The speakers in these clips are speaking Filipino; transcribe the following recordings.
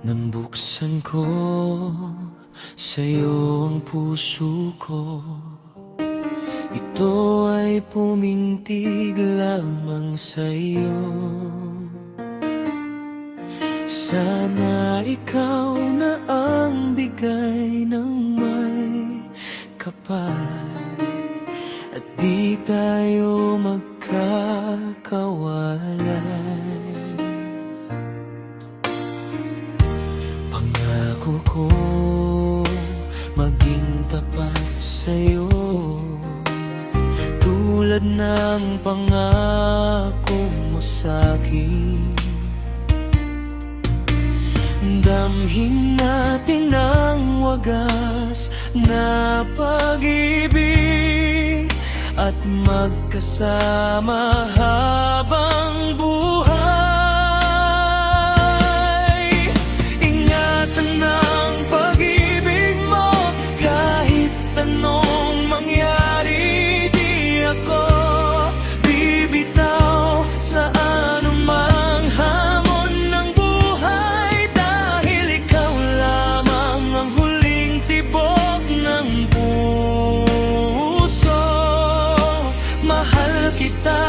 Nang buksan ko sa'yo ang puso ko, ito ay pumintig lamang sa'yo. Sana ikaw na ang bigay ng may kapal, at di tayo magkakawalay. Pangako ko maging tapat sa'yo, tulad ng pangako mo sa'kin. Damhin natin ang wagas na pag-ibig at magkasama habang buhay. Ingatan ang pag-ibig mo kahit anong mangyari. Di ako bibitaw sa anumang hamon ng buhay, dahil ikaw lamang ang huling tibok ng puso. Mahal kita,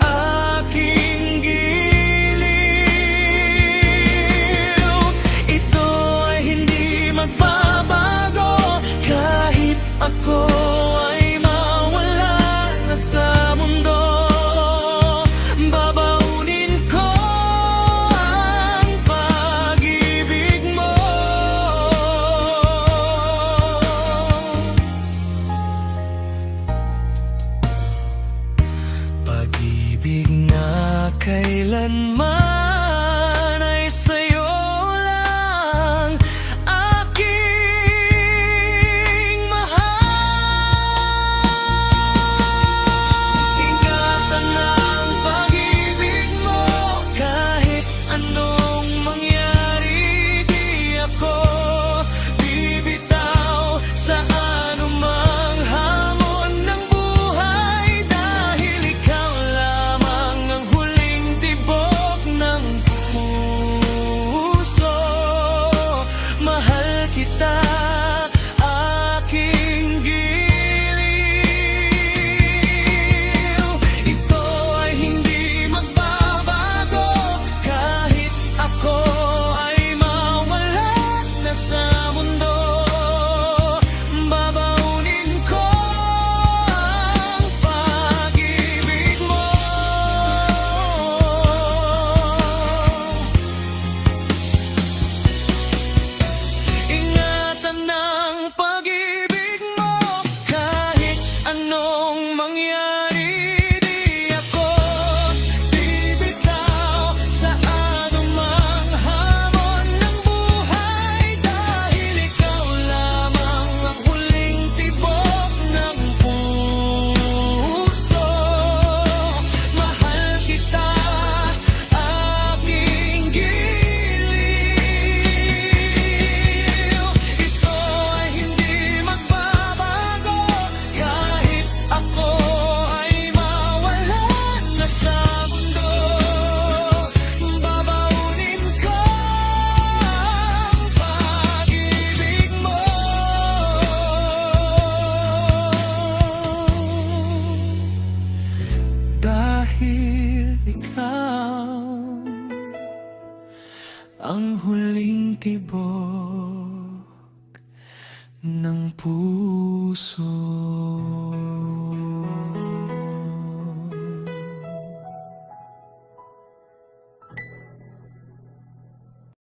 aking giliw. Ito ay hindi magbabago kahit ako ay mawala na sa mundo. Babaunin ko ang pag-ibig mo. Pag-ibig na kailanman ay sa'yo lang aking mahal. Ingatan ang pag-ibig mo kahit anong mangyari. Di ako bibitaw sa anumang hamon ng buhay, dahil ikaw lamang ang huling tibok ng puso. Mahal kita, aking giliw. Ito ay hindi magbabago kahit ako ay mawala na sa mundo. Babaunin ko ang pag-ibig mo. Ingatan ang pag-ibig mo kahit anong mangyari. Di ako bibitaw sa anumang hamon ng buhay, dahil ikaw lamang ang huling tibok ng puso. Mahal kita, aking giliw. Ito ay hindi magbabago kahit ako ay mawala na sa mundo. Babaunin ko ang pag-ibig mo. Dahil ikaw ang huling tibok ng puso.